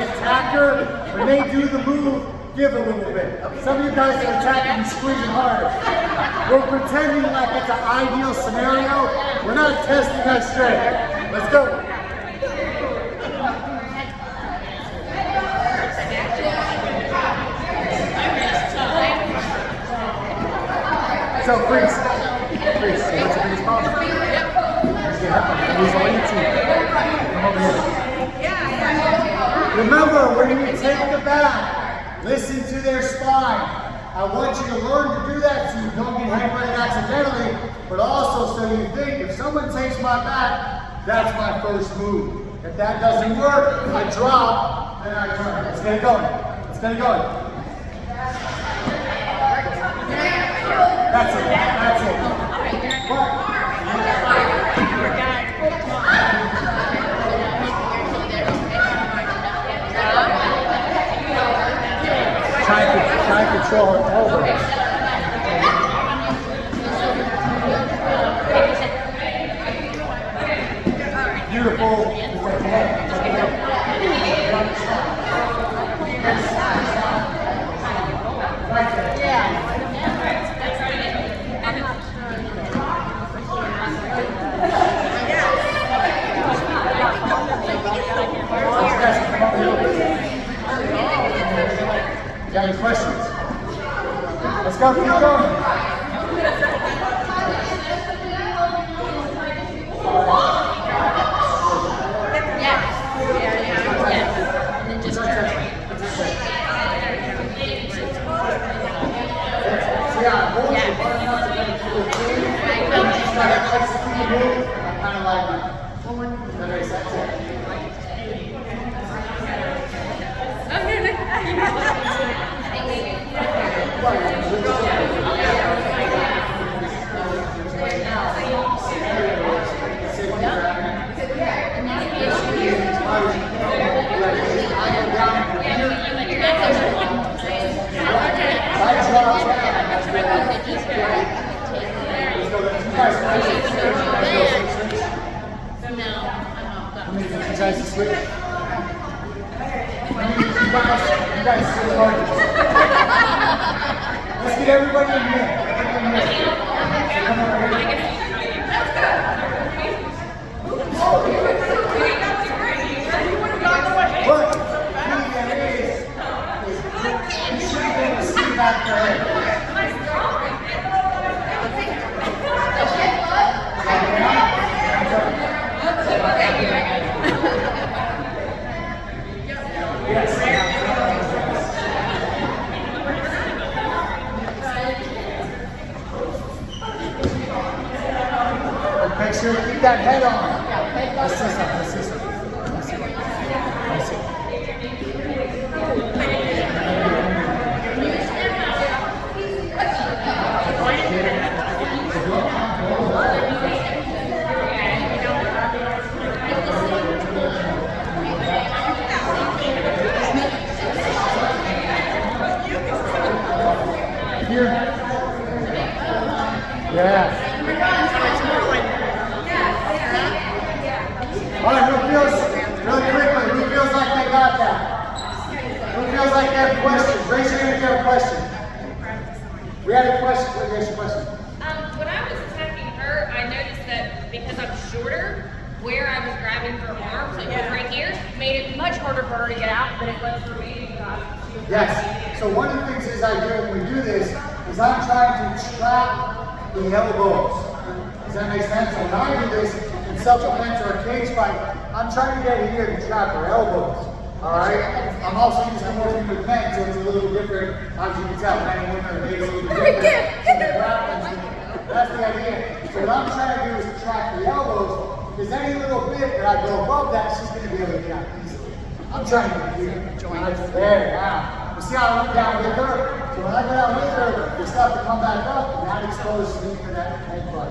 [SPEAKER 1] attacker, when they do the move, give a little bit. Some of you guys are attacking and squeezing harder. We're pretending like it's an ideal scenario. We're not testing our strength. Let's go. So freeze. Freeze. So what's your biggest problem? Lose all your teeth. Come over here. Remember, when you take the back, listen to their spine. I want you to learn to do that so you don't get headbutted accidentally, but also so you think, if someone takes my back, that's my first move. If that doesn't work, I drop, then I turn. Let's get it going. Let's get it going. That's it. That's it. Try to control her elbow. Beautiful. You got any questions? Let's go, keep going. Let's get everybody in here. Come over here. What you should be able to see back there. Make sure to keep that head on. Let's see something. Let's see something. Let's see. Let's see. Here. Yeah. All right, who feels, really quickly, who feels like they got that? Who feels like they have questions? Raise your hand if you have a question. We had a question. Raise your question.
[SPEAKER 3] When I was attacking her, I noticed that because I'm shorter, where I was grabbing her arm, so it was right here, made it much harder for her to get out than it was for me.
[SPEAKER 1] Yes. So one of the things is I do when we do this is I'm trying to trap the elbows. Does that make sense? So when I do this in self-defense or a cage fight, I'm trying to get here to trap her elbows. All right. I'm also using more human defense, so it's a little different. As you can tell, men and women are made a little different. That's the idea. So what I'm trying to do is trap the elbows, because any little bit that I go above that, she's going to be able to get out easily. I'm trying to get here. There, now. You see how I went down with her? So when I go down with her, they start to come back up, and that exposes me for that head butt.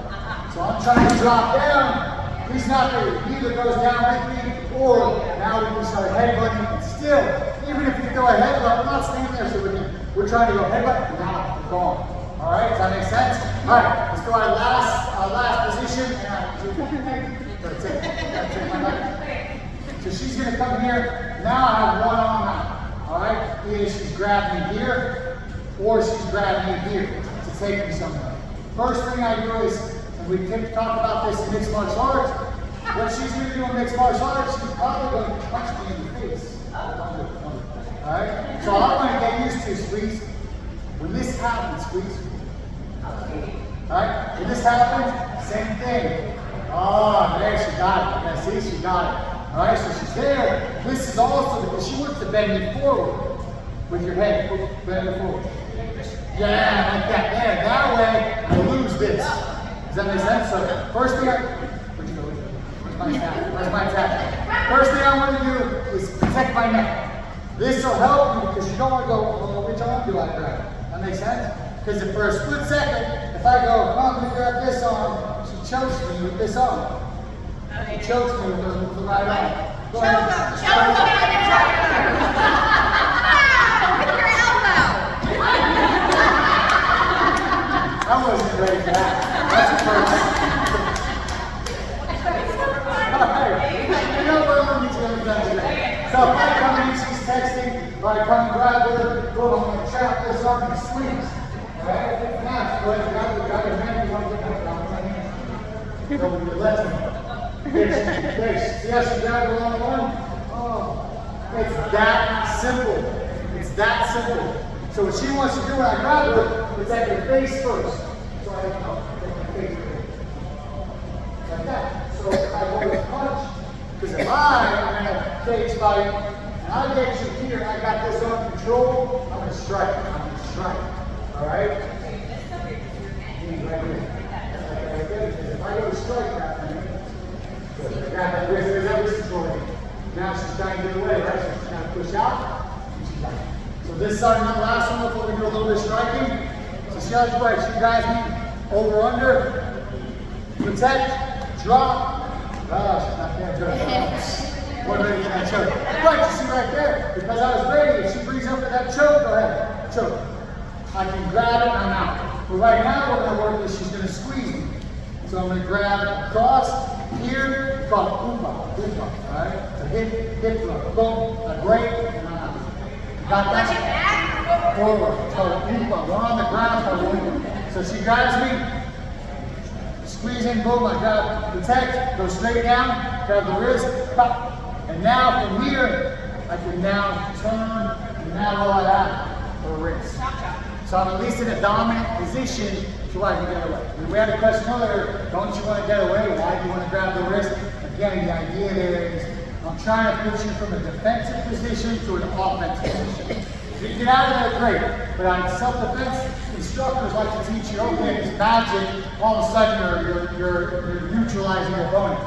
[SPEAKER 1] So I'm trying to drop down. He's not there. He either goes down with me, or now we can start headbutting. And still, even if you throw a headbutt, we're not standing there, so we're trying to go headbutt, and now we're going. All right, does that make sense? All right, let's go our last position. That's it. That's it. So she's going to come here. Now I have one arm out. All right, either she's grabbing me here, or she's grabbing me here to take me somewhere. First thing I do is, and we talk about this in mixed martial arts, what she's going to do in mixed martial arts, she's probably going to punch me in the face. All right, so I want to get used to squeeze. When this happens, squeeze. Alright, when this happens, same thing. Oh, there she got it. Yeah, see, she got it. Alright, so she's there. This is also because she wants to bend me forward with your head. Bend it forward. Yeah, like that. There, that way, I lose this. Does that make sense? So, first thing where'd you go? Where's my tap? Where's my tap? First thing I want to do is protect my neck. This will help you because you don't want to go, oh, which arm do I grab? That makes sense? Because if for a split second, if I go, oh, let me grab this arm, she chokes me with this arm. She chokes me with the right arm. Go ahead.
[SPEAKER 3] Choke with your elbow.
[SPEAKER 1] I wasn't ready for that. That's the first. Alright. You know what I'm going to do today. So if I come in, she's texting, if I come and grab her, boom, I'm going to trap this arm and squeeze. Alright, now, go ahead, grab your hand, you want to get down my hand. Go with your left hand. See how she grabbed the wrong one? Oh, it's that simple. It's that simple. So what she wants to do when I grab her is at your face first. So I take my face first. Like that. So I always punch. Because if I'm in a cage fight, and I get you here, I got this under control, I'm going to strike. I'm going to strike. Alright? Right here. If I go to strike that thing, grab that wrist, there's that wrist control. Now she's trying to get away, right? So she's trying to push out, and she's like. So this side and the last one before we do a little bit of striking. So she has the way. She grabs me over under, protect, drop. Oh, she's not there. Good. One ready for that choke. Right, you see right there? Because I was ready. If she brings up for that choke, go ahead. Choke. I can grab it and I'm out. But right now what we're going to work is she's going to squeeze me. So I'm going to grab across here, call it oompa, oompa, alright? So hip throw, boom, a break, and I'm out. Got that? Forward, call it oompa. We're on the ground, call it oompa. So she grabs me, squeeze in, boom, I grab, protect, go straight down, grab the wrist, pop. And now from here, I can now turn, and now roll it out, her wrist. So I'm at least in a dominant position so I can get away. We had a question earlier, don't you want to get away? Why do you want to grab the wrist? Again, the idea there is I'm trying to push you from a defensive position to an offensive position. If you get out of there, great. But on self-defense, instructors like to teach you, okay, it's magic, all of a sudden you're neutralizing your opponent.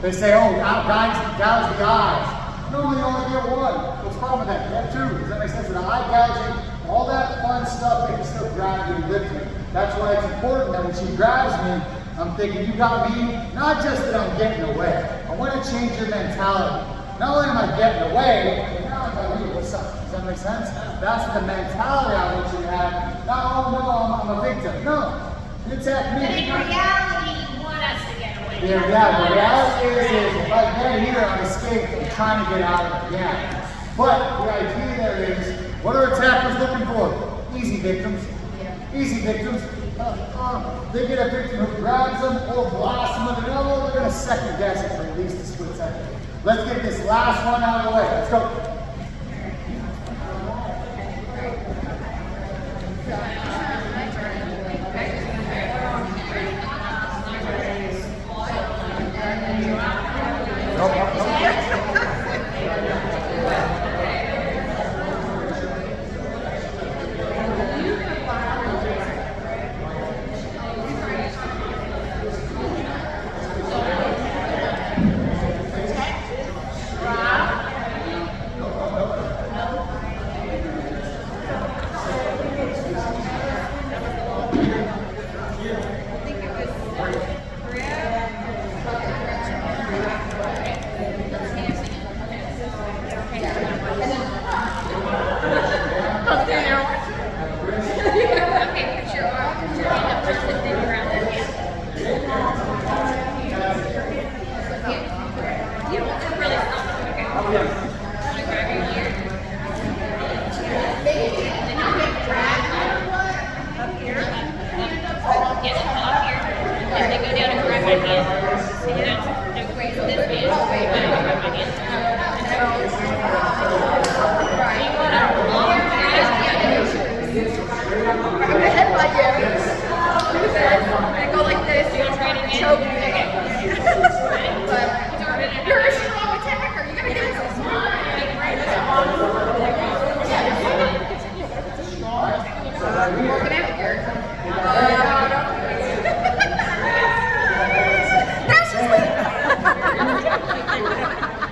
[SPEAKER 1] They say, oh, gouge the eyes. Normally you only get one. What's the problem with that? You have two. Does that make sense? With eye gouging, all that fun stuff, they can still grab you and lift you. That's why it's important that when she grabs me, I'm thinking, you got me, not just that I'm getting away. I want to change your mentality. Not only am I getting away, but now I'm like, hey, what's up? Does that make sense? That's the mentality I want you to have. Not, oh no, I'm a victim. No, you attack me.
[SPEAKER 3] But in reality, you want us to get away.
[SPEAKER 1] Yeah, the reality is if I get here, I'm escaped. I'm trying to get out of it. Yeah. But the idea there is, what are attackers looking for? Easy victims. Easy victims. They get a victim who grabs them or blasts them with an elbow, they're going to second guess it for at least a split second. Let's get this last one out of the way. Let's go.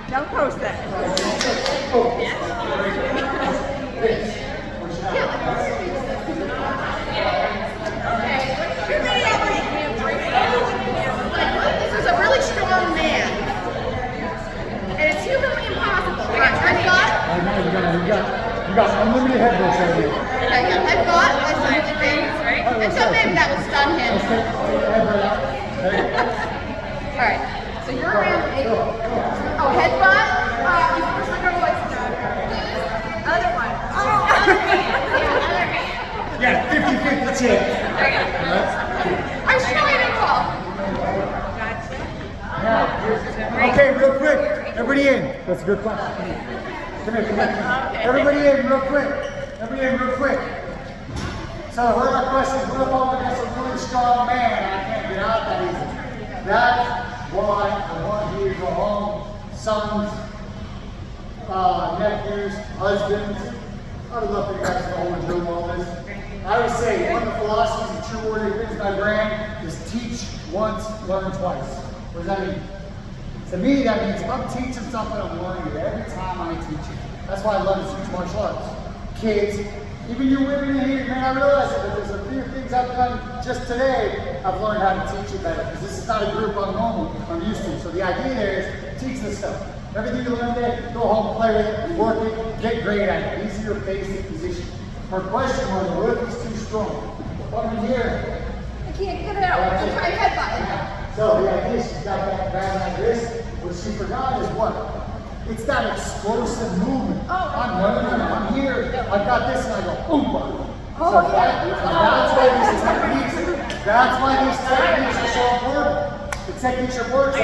[SPEAKER 2] Don't post that.
[SPEAKER 3] This is a really strong man. And it's humanly impossible. I got headbutt.
[SPEAKER 1] I know you got unlimited headbutts right here.
[SPEAKER 3] I got headbutt. I signed the things, right? And so maybe that will stun him.
[SPEAKER 1] Let's take the headbutt out.
[SPEAKER 3] Alright. So you're around 8. Oh, headbutt? You first go like other one. Oh, other hand. Yeah, other hand.
[SPEAKER 1] Yeah, 50-50 chance.
[SPEAKER 3] I'm trying to call.
[SPEAKER 1] Okay, real quick. Everybody in. That's a good question. Come here. Everybody in real quick. Everybody in real quick. So I heard our questions. What if I'm against a really strong man and I can't get out that easy? That's why I want you to go home. Sons, nephews, husbands. I would love for you guys to go home and do all this. I would say one of the philosophies of True Warrior Fitness by brand is teach once, learn twice. What does that mean? To me, that means if I'm teaching something, I'm learning it every time I teach it. That's why I love to teach martial arts. Kids, even you women in here, man, I realize it, but there's a few things I've done just today. I've learned how to teach it better, because this is not a group I'm used to. So the idea there is teach this stuff. Everything you learn today, go home, play with it, work it, get great at it. These are your basic positions. Her question was, what if he's too strong? What I'm here.
[SPEAKER 3] I can't get it out. I'm trying to headbutt.
[SPEAKER 1] So the idea is she's got that grab like this. What she forgot is what? It's that explosive movement. I'm running, I'm here, I got this, and I go, boom. So that's why these techniques are so important. The techniques are important.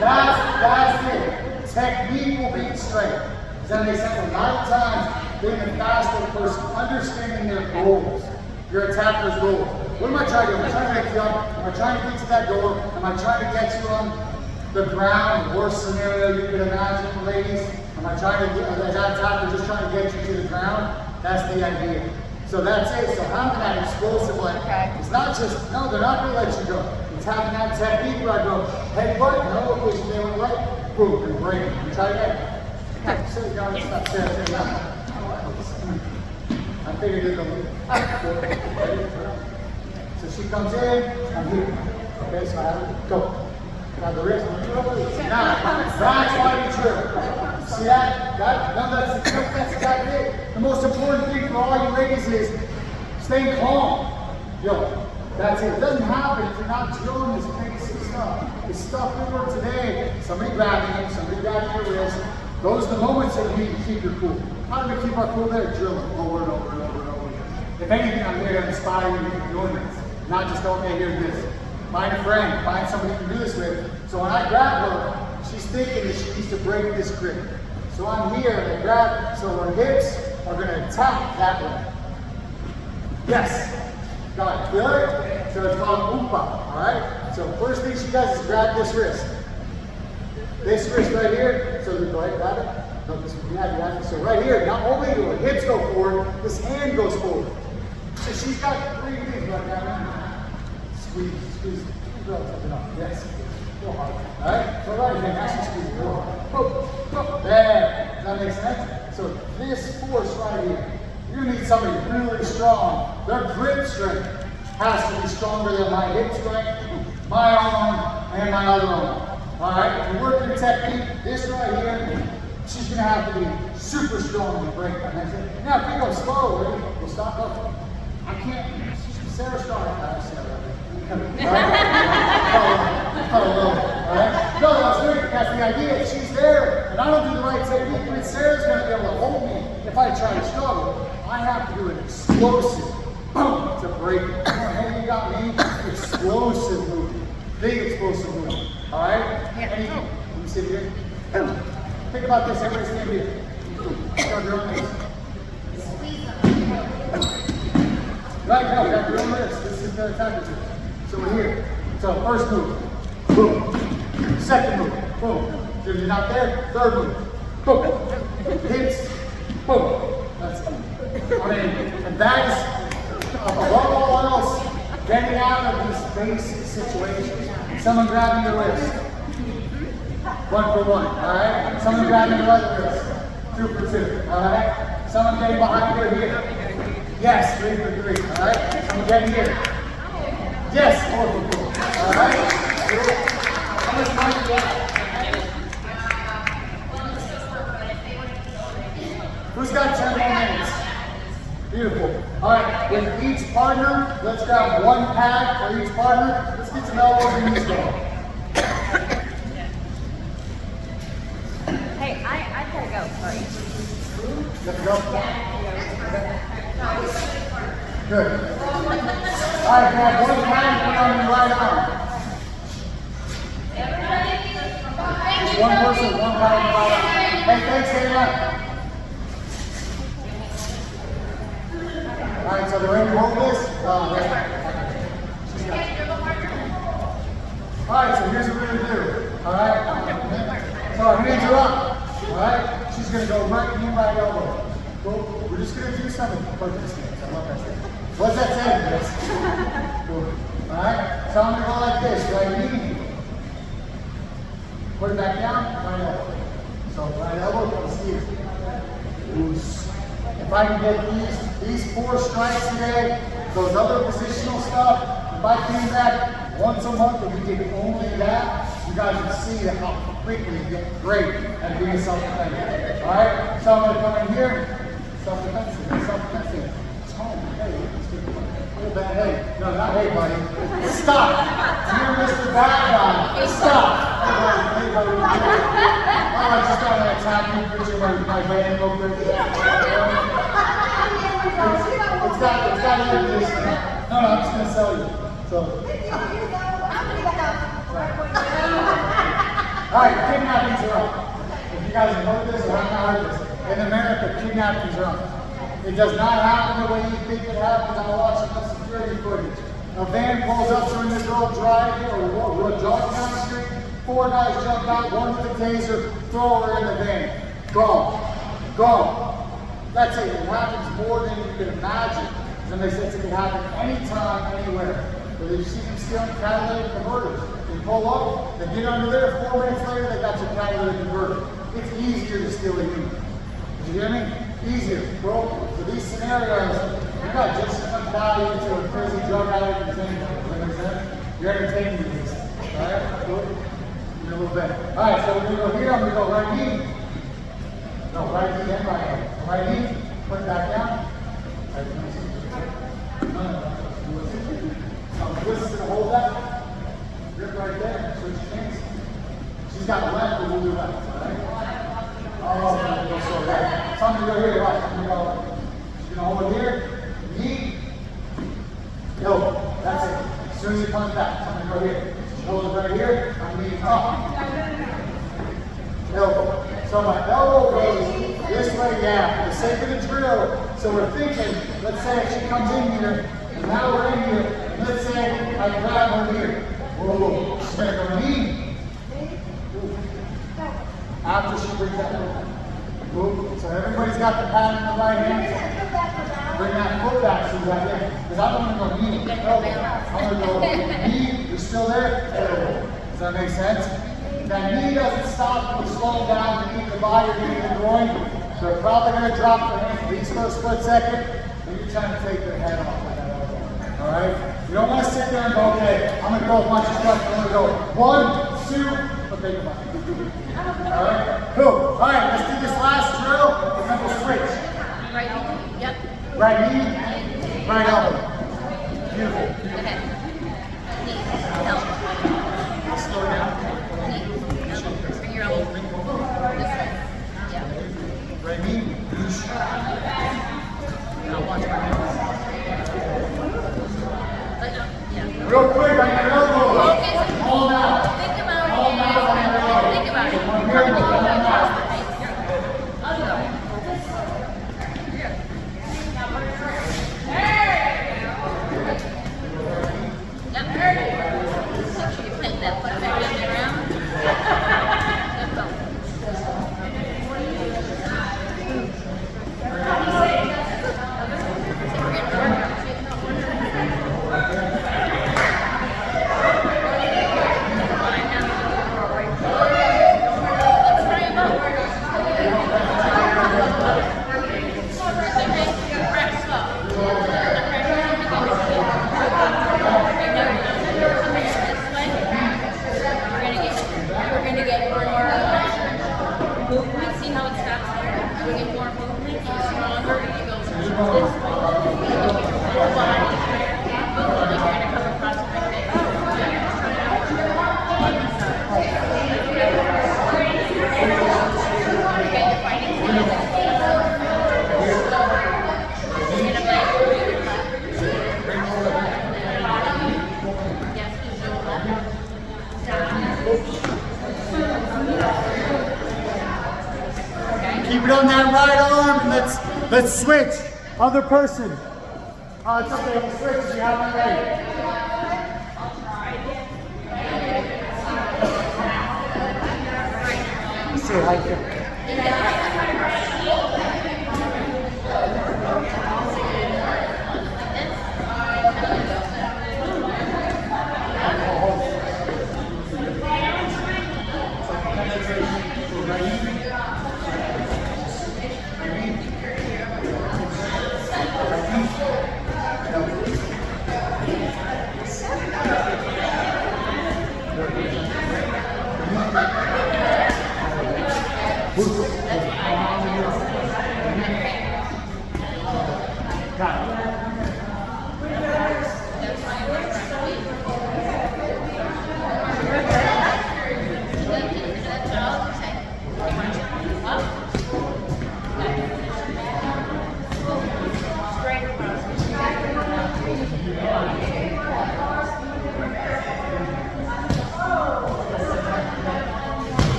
[SPEAKER 1] That's it. Technique will beat strength. Does that make sense? A lot of times, being a faster person, understanding their goals, your attacker's goals. What am I trying to do? Am I trying to make you up? Am I trying to get to that goal? Am I trying to get you on the ground? The worst scenario you could imagine, ladies. Am I trying to get, as that attacker just trying to get you to the ground? That's the idea. So that's it. So having that explosive, like, it's not just, no, they're not going to let you go. It's having that technique where I go, headbutt, no, because they went right, boom, and break it. You try again. Sit down and stop staring at that. I figured it out. So she comes in, I'm here. Okay, so I have it, go. Now the wrist, now, that's why you drill. See that? That's exactly it. The most important thing for all you ladies is staying calm. Yo, that's it. It doesn't happen if you're not drilling this basic stuff. It's stuff we work today. Somebody grabbing you, somebody grabbing your wrist. Those are the moments that you need to keep your cool. How do we keep our cool there? Drill it over and over and over and over again. If anything, I'm here to inspire you to keep doing this. Not just, okay, here's this. Find a friend, find somebody you can do this with. So when I grab her, she's thinking that she needs to break this grip. So I'm here and I grab, so her hips are going to attack that way. Yes. Got it. Feel it? So it's called umpa, alright? So first thing she does is grab this wrist. This wrist right here, so go ahead, grab it. No, this one, you have it. So right here, not only do her hips go forward, this hand goes forward. So she's got three things right now. Squeeze, squeeze, relatively enough. Yes. Go hard. Alright? So right here, actually squeeze it. Go hard. Boom, boom. There. Does that make sense? So this force right here, you're going to need somebody really strong. Their grip strength has to be stronger than my hip strength, my arm, and my other arm. Alright, if you work your technique, this right here, she's going to have to be super strong to break that. Now, if we go slow, ready? We'll stop up. I can't. Sarah started. Alright? No, that's great. That's the idea. If she's there and I don't do the right technique, then Sarah's going to be able to hold me if I try to struggle. I have to do an explosive boom to break it. Hey, you got me? Explosive movement. Big explosive movement. Alright? Anything. Let me sit here. Think about this. Everybody stand here. Grab your own wrist. Right now, grab your own wrist. This is the attacker. So we're here. So first move. Boom. Second move. Boom. If you're not there, third move. Boom. Hits. Boom. That's it. I mean, and that is above all else, getting out of these basic situations. Someone grabbing your wrist. 1 for 1, alright? Someone grabbing your other wrist. 2 for 2, alright? Someone getting behind your here. Yes, 3 for 3, alright? Someone getting here. Yes, 4 for 4, alright? How much time do you have? Who's got 10 more minutes? Beautiful. Alright, with each partner, let's grab 1 pad for each partner. Let's get some elbows and knees going.
[SPEAKER 2] Hey, I gotta go. Sorry.
[SPEAKER 1] Let's go. Good. Alright, grab 1 pad and put it on your right arm. Just 1 person, 1 pad on the right arm. Hey, thanks, Dana. Alright, so they're ready to hold this. Alright, so here's what we're going to do. Alright? So our hands are up. Alright? She's going to go right knee, right elbow. Cool. We're just going to do something. Perfect stance. I love that stance. What's that saying, Chris? Cool. Alright? So I'm going to go like this. Right knee. Put it back down. Right elbow. So right elbow comes here. Loose. If I can get these 4 strikes today, those other positional stuff, if I came back once a month and we did only that, you guys would see how quickly you get great at being self-defensive. Alright? So I'm going to come in here, self-defensive, self-defensive. It's home. Hey, let's do it. Oh, bad hey. No, not hey, buddy. Stop. You're Mr. Bad Guy. Stop. Hey, buddy. Oh, I just got an attack you. Put your my hand over there. It's got air conditioning. No, I'm just going to sell you. So. Alright, kidnappings are up. If you guys have heard this or have not heard this, in America, kidnappings are up. It does not happen the way you think it happens. I watch enough security footage. A van pulls up during the girl driving or jogging down the street. 4 guys jump out, 1 with a taser, throw her in the van. Gone. Gone. That's it. It happens more than you can imagine. And they said it can happen anytime, anywhere. But you see them stealing catalytic converters. They pull up, they get under there, 4 minutes later, they got your catalytic converter. It's easier to steal a unit. Did you hear me? Easier, bro. So these scenarios, you're not just as much value into a crazy drug addict and thing. Does that make sense? You're entertaining these. Alright? Good. A little bit. Alright, so we're going to go here, I'm going to go right knee. No, right knee and right knee. Right knee, put it back down. Right knee. No. This is going to hold that. Grip right there. Switch your hands. She's got left, but we'll do left. Alright? So I'm gonna go here, watch. I'm gonna go. You're gonna hold it here, knee, elbow. That's it. As soon as it comes back, so I'm gonna go here. Hold it right here, I'm knee up. Elbow. So my elbow goes this way, yeah, for the sake of the drill. So we're thinking, let's say if she comes in here, and now we're in here, and let's say I grab her here. Whoa, she's gonna go knee. After she brings that foot. So everybody's got the pad in the right hand. Bring that foot back so you got there. Because I don't want to go knee, elbow. I'm going to go knee, you're still there, elbow. Does that make sense? That knee doesn't stop from slowing down beneath the body or beneath the groin. So they're probably going to drop their hands at least for a split second. And you're trying to take their head off with that elbow. Alright? You don't want to sit there and go, okay, I'm going to go a bunch of stuff. I'm going to go 1, 2, but think about it. Alright? Cool. Alright, let's do this last drill and then we'll switch.
[SPEAKER 2] Right knee. Yep.
[SPEAKER 1] Right knee, right elbow. Beautiful.
[SPEAKER 2] Okay. Knee. Elbow.
[SPEAKER 1] Slow down.
[SPEAKER 2] Bring your elbow this way. Yeah.
[SPEAKER 1] Right knee. Now watch my hands.
[SPEAKER 2] Yeah.
[SPEAKER 1] Real quick on your elbow.
[SPEAKER 2] Focus.
[SPEAKER 1] Hold out.
[SPEAKER 2] Think about it.
[SPEAKER 1] Hold out on your elbow.
[SPEAKER 2] Think about it.
[SPEAKER 1] One here, one out.
[SPEAKER 2] Yep. Make sure you plant that foot back down there around. Good go.
[SPEAKER 1] Keep it on that right arm and let's switch. Other person. It's okay, we'll switch if you haven't ready. Let's see how you feel.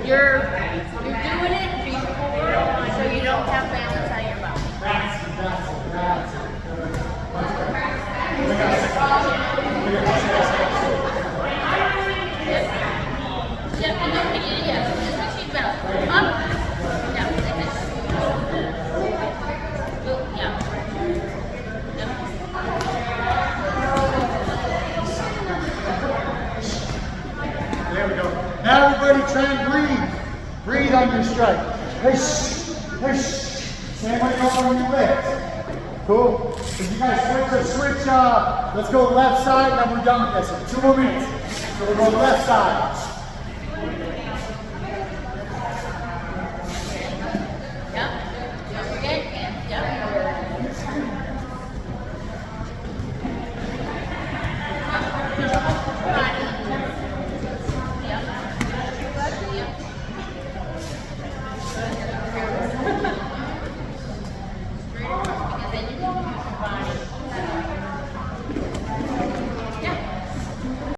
[SPEAKER 2] You're doing it before, so you don't have balance on your body.
[SPEAKER 1] That's
[SPEAKER 2] Yeah, just make sure you balance. Up. Yeah, like this. Yeah.
[SPEAKER 1] There we go. Now everybody try and breathe. Breathe on your strike. Hey, shh. Hey, shh. Same way you go on your legs. Cool. If you guys switch, let's go left side, then we're done with this. 2 more minutes. So we're going left side.